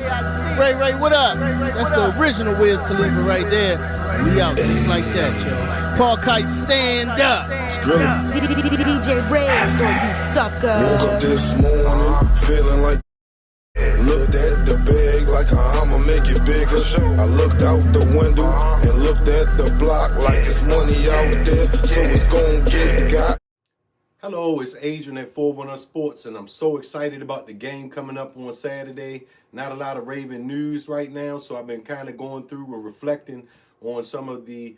Ray, what up? That's the original Wiz Khalifa right there. We out just like that, yo. Paul Kite, stand up. DJ Braves, or you sucker. Woke up this morning feeling like looked at the bag like I'ma make it bigger. I looked out the window and looked at the block like it's money out there, so it's gon' get got. Hello, it's Adrian at 411 Sports, and I'm so excited about the game coming up on Saturday. Not a lot of Raven news right now, so I've been kind of going through and reflecting on some of the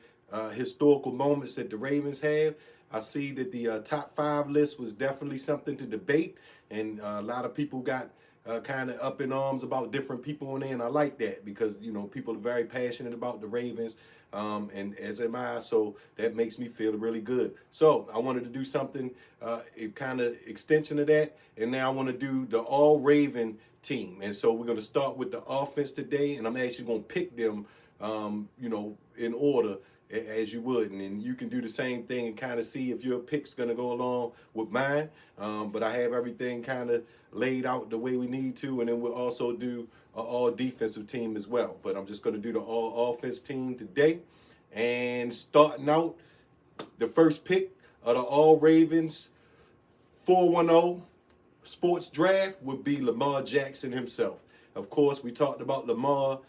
historical moments that the Ravens have. I see that the top 5 list was definitely something to debate, and a lot of people got kind of up in arms about different people in there, and I like that because, you know, people are very passionate about the Ravens, and as am I, so that makes me feel really good. So I wanted to do something, kind of extension of that, and now I want to do the all-Raven team, and so we're going to start with the offense today, and I'm actually going to pick them, you know, in order as you would, and then you can do the same thing and kind of see if your pick's going to go along with mine, but I have everything kind of laid out the way we need to, and then we'll also do an all defensive team as well, but I'm just going to do the all offense team today. And starting out, the first pick of the all Ravens 410 sports draft would be Lamar Jackson himself. Of course, we talked about Lamar,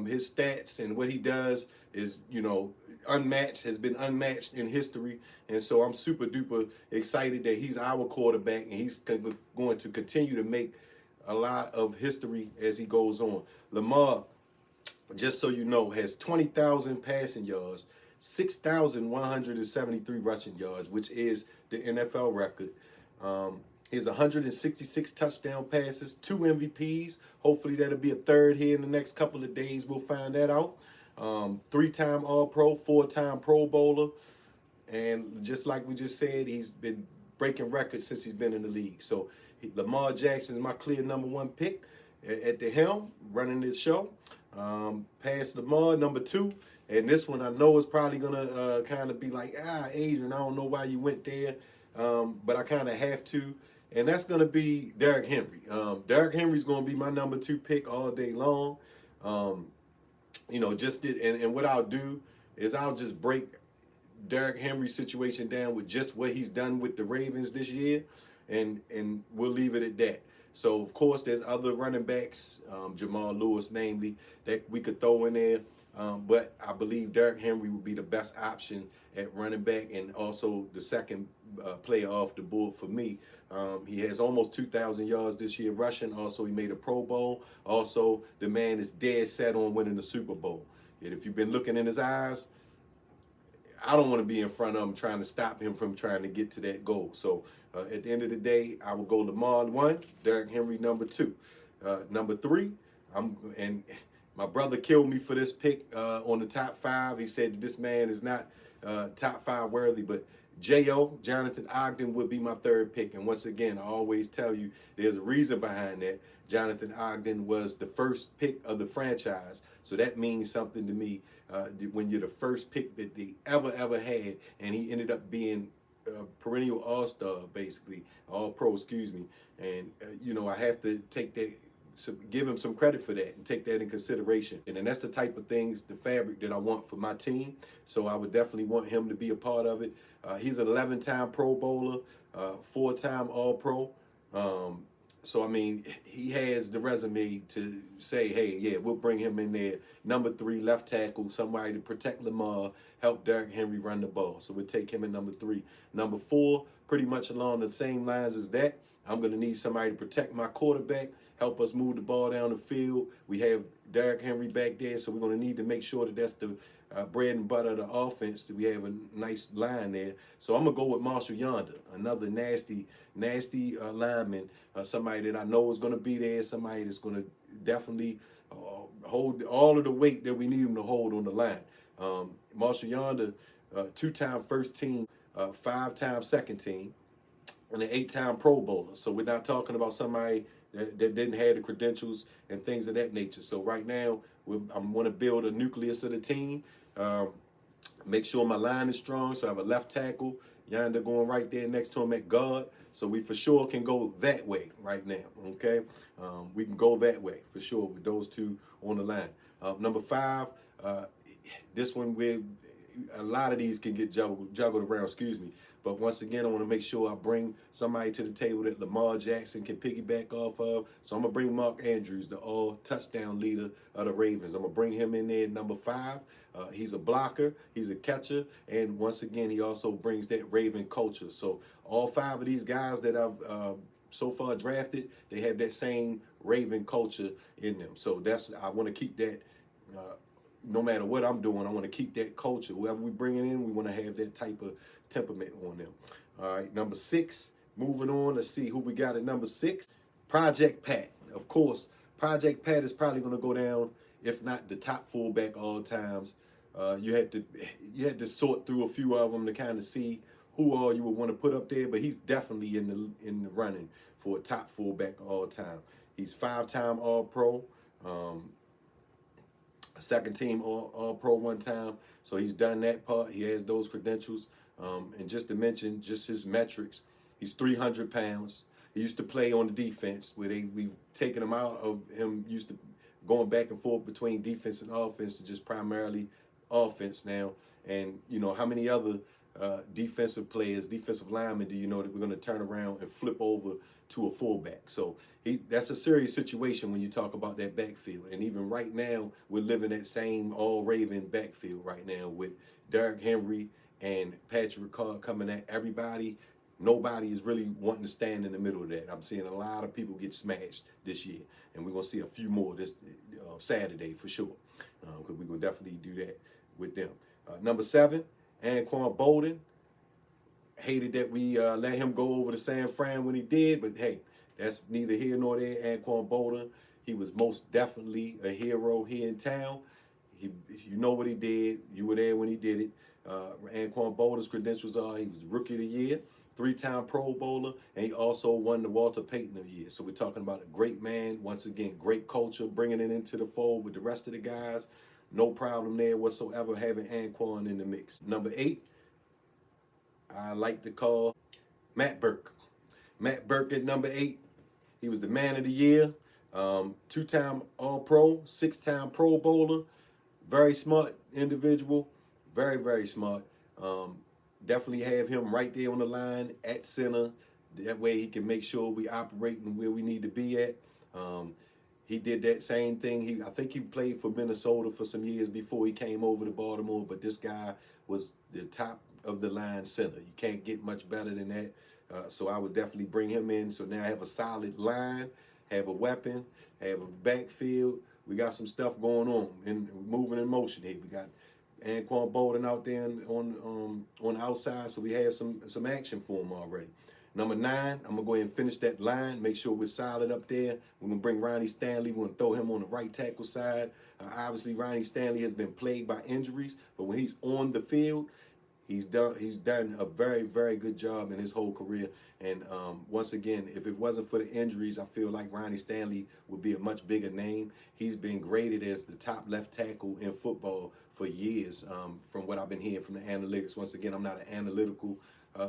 his stats and what he does is, you know, unmatched, has been unmatched in history. And so I'm super duper excited that he's our quarterback and he's going to continue to make a lot of history as he goes on. Lamar, just so you know, has 20,000 passing yards, 6,173 rushing yards, which is the NFL record. He has 166 touchdown passes, 2 MVPs. Hopefully that'll be a third here in the next couple of days. We'll find that out. 3-time All-Pro, 4-time Pro Bowler. And just like we just said, he's been breaking records since he's been in the league. So Lamar Jackson is my clear number 1 pick at the helm, running this show. Past Lamar, number 2. And this one I know is probably going to kind of be like, Adrian, I don't know why you went there. But I kind of have to. And that's going to be Derk Henry. Derk Henry's going to be my number 2 pick all day long. You know, and what I'll do is I'll just break Derk Henry's situation down with just what he's done with the Ravens this year, and we'll leave it at that. So, of course, there's other running backs, Jamal Lewis, namely, that we could throw in there. But I believe Derk Henry would be the best option at running back and also the second player off the board for me. He has almost 2,000 yards this year rushing. Also, he made a Pro Bowl. Also, the man is dead set on winning the Super Bowl. And if you've been looking in his eyes, I don't want to be in front of him trying to stop him from trying to get to that goal. So at the end of the day, I will go Lamar 1, Derk Henry number 2. Number 3, and my brother killed me for this pick on the top 5. He said this man is not top 5 worthy, but J.O., Jonathan Ogden, would be my 3rd pick. And once again, I always tell you there's a reason behind that. Jonathan Ogden was the first pick of the franchise. So that means something to me when you're the first pick that they ever had. And he ended up being perennial all-star, basically, all-pro, excuse me. And, you know, I have to take that, give him some credit for that and take that in consideration. And that's the type of things, the fabric that I want for my team. So I would definitely want him to be a part of it. He's an 11-time Pro Bowler, 4-time All-Pro. So, I mean, he has the resume to say, hey, yeah, we'll bring him in there. Number 3, left tackle, somebody to protect Lamar, help Derk Henry run the ball. So we'll take him in number 3. Number 4, pretty much along the same lines as that. I'm going to need somebody to protect my quarterback, help us move the ball down the field. We have Derk Henry back there, so we're going to need to make sure that that's the bread and butter of the offense, that we have a nice line there. So I'm going to go with Marshall Yonder, another nasty lineman, somebody that I know is going to be there, somebody that's going to definitely hold all of the weight that we need him to hold on the line. Marshall Yonder, 2-time first team, 5-time second team, and an 8-time Pro Bowler. So we're not talking about somebody that didn't have the credentials and things of that nature. So right now, I'm going to build a nucleus of the team, make sure my line is strong. So I have a left tackle yonder going right there next to him at guard. So we for sure can go that way right now, okay? We can go that way for sure with those two on the line. Number 5, this one where a lot of these can get juggled around, excuse me. But once again, I want to make sure I bring somebody to the table that Lamar Jackson can piggyback off of. So I'm going to bring Mark Andrews, the all-touchdown leader of the Ravens. I'm going to bring him in there at number 5. He's a blocker, he's a catcher, and once again, he also brings that Raven culture. So all 5 of these guys that I've so far drafted, they have that same Raven culture in them. So I want to keep that. No matter what I'm doing, I want to keep that culture. Whoever we bring in, we want to have that type of temperament on them. All right, number 6, moving on. Let's see who we got at number 6. Project Pat. Of course, Project Pat is probably going to go down, if not the top fullback all times. You had to sort through a few of them to kind of see who all you would want to put up there, but he's definitely in the running for a top fullback all time. He's 5-time All-Pro. Second team All-Pro one time, so he's done that part. He has those credentials. And just to mention, just his metrics, he's 300 pounds. He used to play on the defense where we've taken him out of him, used to going back and forth between defense and offense to just primarily offense now. And, you know, how many other defensive players, defensive linemen do you know that we're going to turn around and flip over to a fullback? So that's a serious situation when you talk about that backfield. And even right now, we're living that same all-Raven backfield right now with Derk Henry and Patrick Ricard coming at everybody. Nobody is really wanting to stand in the middle of that. I'm seeing a lot of people get smashed this year, and we're going to see a few more this Saturday for sure, because we're going to definitely do that with them. Number 7, Anquan Boldin. Hated that we let him go over to San Fran when he did, but hey, that's neither here nor there. Anquan Boldin, he was most definitely a hero here in town. You know what he did. You were there when he did it. Anquan Boldin's credentials are he was Rookie of the Year, 3-time Pro Bowler, and he also won the Walter Payton of the Year. So we're talking about a great man. Once again, great culture, bringing it into the fold with the rest of the guys. No problem there whatsoever having Anquan in the mix. Number 8, I like to call Matt Burke. Matt Burke at number 8. He was the man of the year, 2-time All-Pro, 6-time Pro Bowler. Very smart individual, very, very smart. Definitely have him right there on the line at center. That way he can make sure we operating where we need to be at. He did that same thing. I think he played for Minnesota for some years before he came over to Baltimore, but this guy was the top of the line center. You can't get much better than that. So I would definitely bring him in. So now I have a solid line, have a weapon, have a backfield. We got some stuff going on and moving in motion here. We got Anquan Boldin out there on the outside, so we have some action for him already. Number 9, I'm going to go ahead and finish that line, make sure we're solid up there. We're going to bring Ronnie Stanley. We're going to throw him on the right tackle side. Obviously, Ronnie Stanley has been plagued by injuries, but when he's on the field, he's done a very, very good job in his whole career. And once again, if it wasn't for the injuries, I feel like Ronnie Stanley would be a much bigger name. He's been graded as the top left tackle in football for years, from what I've been hearing from the analytics. Once again, I'm not an analytical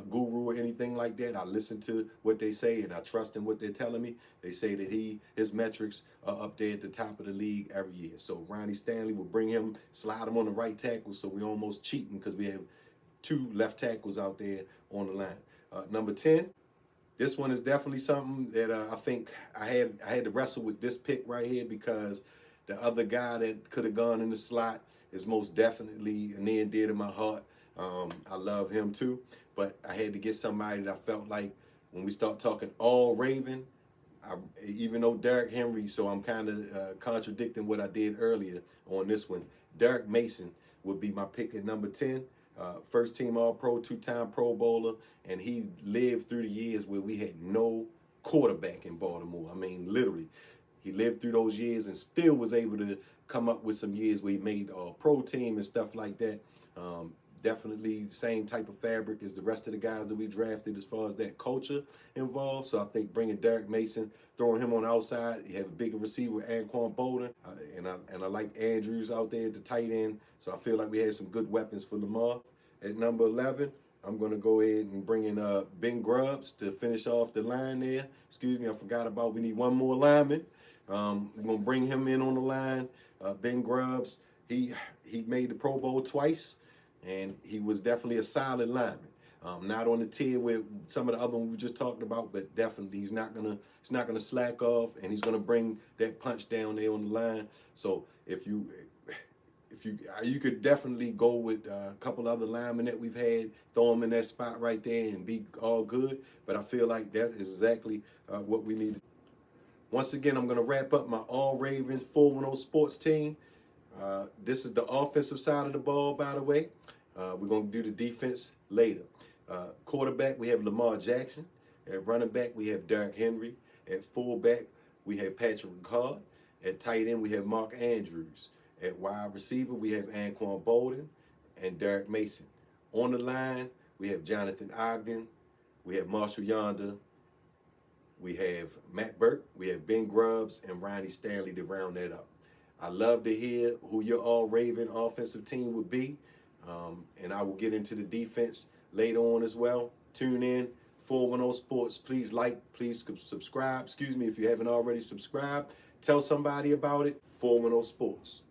guru or anything like that. I listen to what they say and I trust in what they're telling me. They say that his metrics are up there at the top of the league every year. So Ronnie Stanley will bring him, slide him on the right tackle, so we're almost cheating because we have 2 left tackles out there on the line. Number 10, this one is definitely something that I think I had to wrestle with this pick right here, because the other guy that could have gone in the slot is most definitely near and dear to my heart. I love him too, but I had to get somebody that I felt like when we start talking all Raven, even though Derk Henry, so I'm kind of contradicting what I did earlier on this one. Derek Mason would be my pick at number 10. First team All-Pro, 2-time Pro Bowler, and he lived through the years where we had no quarterback in Baltimore. I mean, literally, he lived through those years and still was able to come up with some years where he made All-Pro team and stuff like that. Definitely same type of fabric as the rest of the guys that we drafted as far as that culture involved. So I think bringing Derek Mason, throwing him on the outside, you have a bigger receiver, Anquan Boldin, and I like Andrews out there at the tight end. So I feel like we had some good weapons for Lamar. At number 11, I'm going to go ahead and bring in Ben Grubbs to finish off the line there. Excuse me, I forgot about, we need one more lineman. We're going to bring him in on the line. Ben Grubbs, he made the Pro Bowl twice, and he was definitely a solid lineman. Not on the tier with some of the other ones we just talked about, but definitely he's not gonna slack off, and he's gonna bring that punch down there on the line. So if you could definitely go with a couple other linemen that we've had, throw them in that spot right there and be all good. But I feel like that is exactly what we need. Once again, I'm gonna wrap up my All Ravens 410 sports team. This is the offensive side of the ball, by the way. We're gonna do the defense later. Quarterback, we have Lamar Jackson. At running back, we have Derk Henry. At fullback, we have Patrick Ricard. At tight end, we have Mark Andrews. At wide receiver, we have Anquan Boldin and Derek Mason. On the line, we have Jonathan Ogden. We have Marshall Yonder. We have Matt Burke. We have Ben Grubbs and Ronnie Stanley to round that up. I love to hear who your All-Raven offensive team would be. And I will get into the defense later on as well. Tune in, 410 Sports. Please like, please subscribe. Excuse me if you haven't already subscribed. Tell somebody about it. 410 Sports.